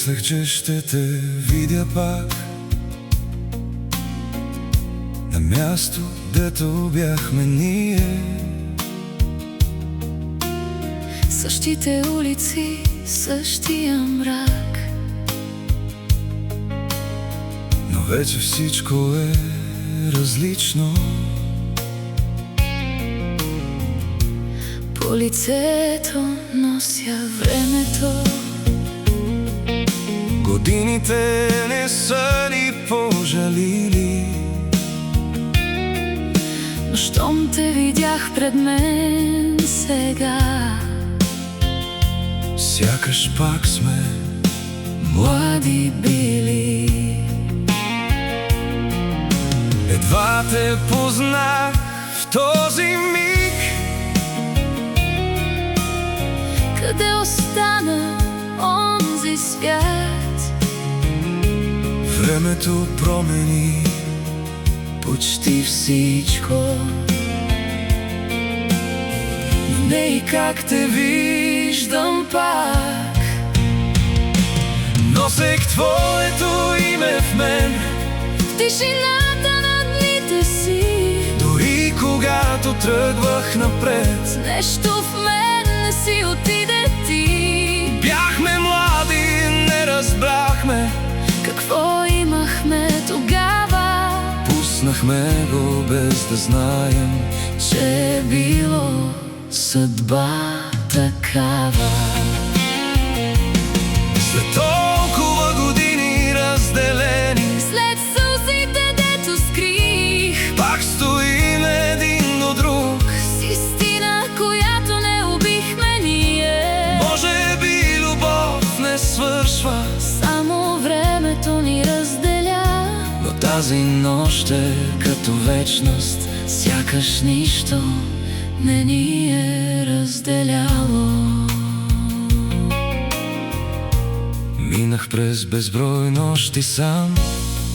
Мислех, че ще те видя пак на място, дето бяхме ние. Същите улици, същия мрак, но вече всичко е различно. по лицето нося времето. Годините не са ни пожалили, но щом те видях пред мен сега, сякаш пак сме млади били. Едва те познах в този миг. Къде остана онзи свят? Времето промени Почти всичко, но не и как те виждам пак. Носех твоето име в мен, В тишината на дните си, дори когато тръгвах напред. нещо в мен не си отиде ти. Бяхме млади, не разбрахме Какво имахме тогава? Пуснахме го без да знаем, Че е било съдба такава. след толкова години разделени, След сълзите, дето скрих, пак стоим един до друг. с истина, която не убихме ние. Може би любов не свършва, Само времето ни разделя, но тази нощ е като вечност, сякаш нищо не ни е разделяло. минах през безброй нощи сам.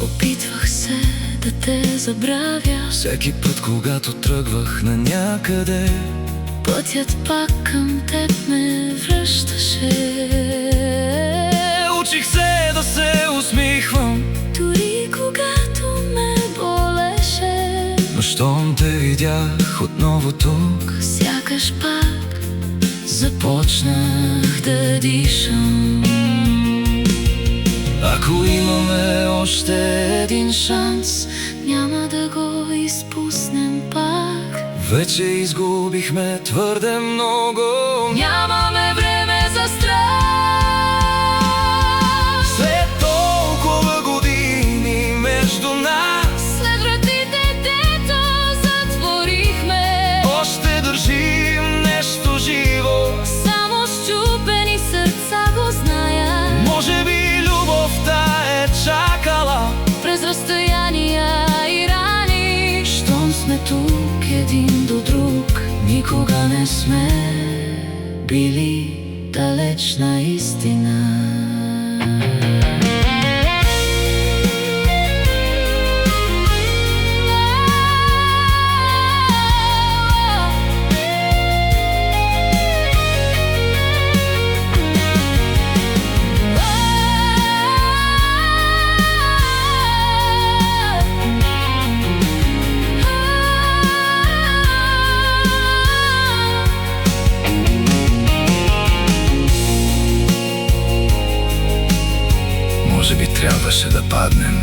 Опитвах се да те забравя, Всеки път, когато тръгвах на някъде, пътят пак към теб ме връщаше. учих се да се усмихвам, Дори когато ме болеше, но щом те видях отново тук, сякаш пак започнах да дишам. ако имаме Още един шанс, няма да го изпуснем пак. вече изгубихме твърде много. Нямаме време за страх. След толкова години между нас, След вратите, дето затворихме, още държим нещо живо. само счупени сърца го знаят. Може би любовта е чакала През разстояния и рани, щом сме тук един до друг, никога не сме били далеч наистина. Може би трябваше да паднем,